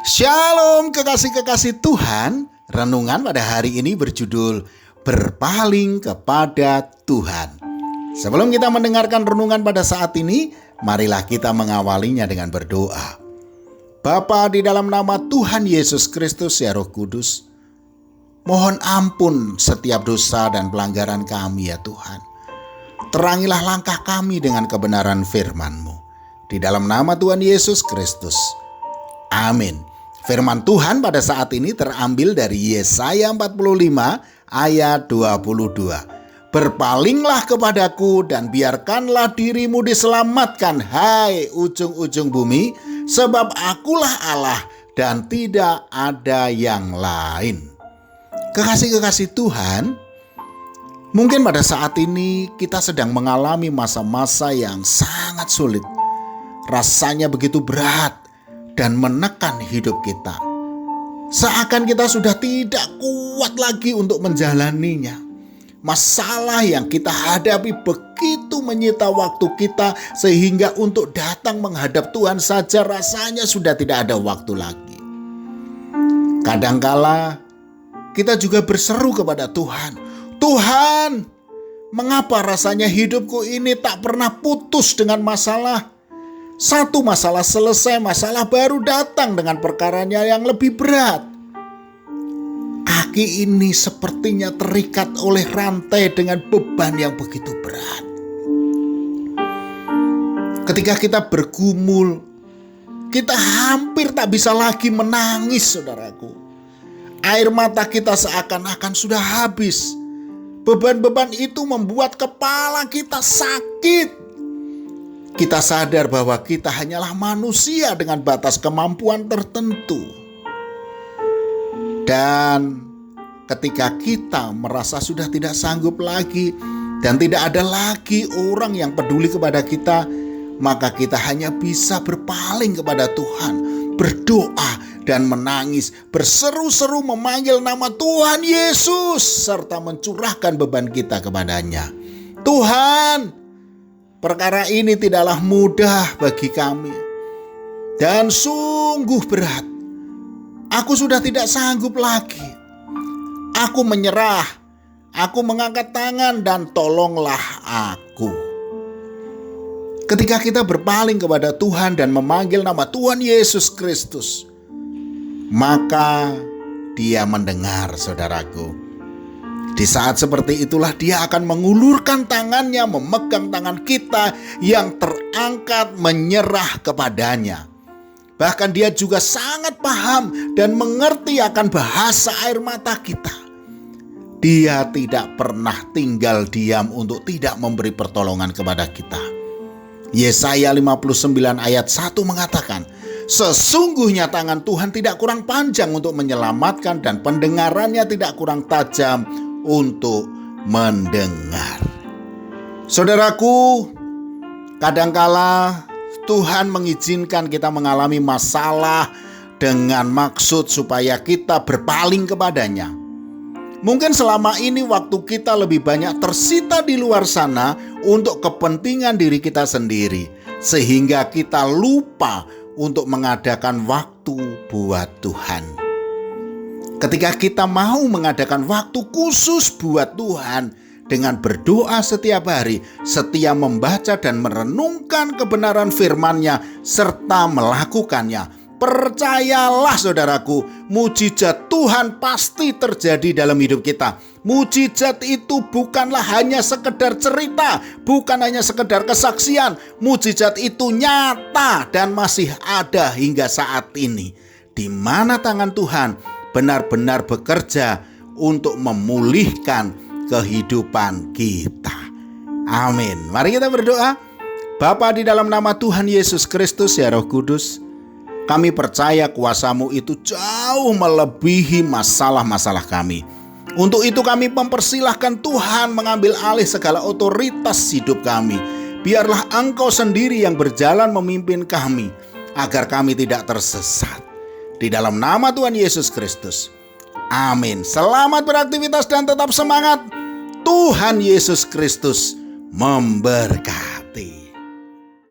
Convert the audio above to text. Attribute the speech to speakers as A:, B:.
A: Shalom kekasih-kekasih Tuhan. Renungan pada hari ini berjudul Berpaling kepada Tuhan. Sebelum kita mendengarkan renungan pada saat ini, marilah kita mengawalinya dengan berdoa. Bapa, di dalam nama Tuhan Yesus Kristus ya Roh Kudus, mohon ampun setiap dosa dan pelanggaran kami ya Tuhan. Terangilah langkah kami dengan kebenaran firman-Mu. Di dalam nama Tuhan Yesus Kristus. Amin. Firman Tuhan pada saat ini terambil dari Yesaya 45 ayat 22. Berpalinglah kepadaku dan biarkanlah dirimu diselamatkan, hai ujung-ujung bumi, sebab akulah Allah dan tidak ada yang lain. Kekasih-kekasih Tuhan, mungkin pada saat ini kita sedang mengalami masa-masa yang sangat sulit. Rasanya begitu berat dan menekan hidup kita. Seakan kita sudah tidak kuat lagi untuk menjalaninya. Masalah yang kita hadapi begitu menyita waktu kita, sehingga untuk datang menghadap Tuhan saja rasanya sudah tidak ada waktu lagi. Kadangkala kita juga berseru kepada Tuhan, Tuhan, mengapa rasanya hidupku ini tak pernah putus dengan masalah? Satu masalah selesai, masalah baru datang dengan perkaranya yang lebih berat. Kaki ini sepertinya terikat oleh rantai dengan beban yang begitu berat. Ketika kita bergumul, kita hampir tak bisa lagi menangis, saudaraku. Air mata kita seakan-akan sudah habis. Beban-beban itu membuat kepala kita sakit. Kita sadar bahwa kita hanyalah manusia dengan batas kemampuan tertentu. Dan ketika kita merasa sudah tidak sanggup lagi dan tidak ada lagi orang yang peduli kepada kita, maka kita hanya bisa berpaling kepada Tuhan, berdoa dan menangis, berseru-seru memanggil nama Tuhan Yesus serta mencurahkan beban kita kepadanya. Tuhan, perkara ini tidaklah mudah bagi kami dan sungguh berat. Aku sudah tidak sanggup lagi. Aku menyerah. Aku mengangkat tangan dan tolonglah aku. Ketika kita berpaling kepada Tuhan dan memanggil nama Tuhan Yesus Kristus, maka Dia mendengar, saudaraku. Di saat seperti itulah Dia akan mengulurkan tangannya, memegang tangan kita yang terangkat menyerah kepadanya. Bahkan Dia juga sangat paham dan mengerti akan bahasa air mata kita. Dia tidak pernah tinggal diam untuk tidak memberi pertolongan kepada kita. Yesaya 59 ayat 1 mengatakan, sesungguhnya tangan Tuhan tidak kurang panjang untuk menyelamatkan dan pendengarannya tidak kurang tajam untuk mendengar. Saudaraku, kadangkala Tuhan mengizinkan kita mengalami masalah dengan maksud supaya kita berpaling kepadanya. Mungkin selama ini waktu kita lebih banyak tersita di luar sana untuk kepentingan diri kita sendiri, sehingga kita lupa untuk mengadakan waktu buat Tuhan. Ketika kita mau mengadakan waktu khusus buat Tuhan dengan berdoa setiap hari, setia membaca dan merenungkan kebenaran firman-Nya serta melakukannya, percayalah saudaraku, mujizat Tuhan pasti terjadi dalam hidup kita. Mujizat itu bukanlah hanya sekedar cerita, bukan hanya sekedar kesaksian. Mujizat itu nyata dan masih ada hingga saat ini, di mana tangan Tuhan benar-benar bekerja untuk memulihkan kehidupan kita. Amin. Mari kita berdoa. Bapa, di dalam nama Tuhan Yesus Kristus ya Roh Kudus, kami percaya kuasa-Mu itu jauh melebihi masalah-masalah kami. Untuk itu kami mempersilahkan Tuhan mengambil alih segala otoritas hidup kami. Biarlah Engkau sendiri yang berjalan memimpin kami, agar kami tidak tersesat. Di dalam nama Tuhan Yesus Kristus. Amin. Selamat beraktivitas dan tetap semangat. Tuhan Yesus Kristus memberkati.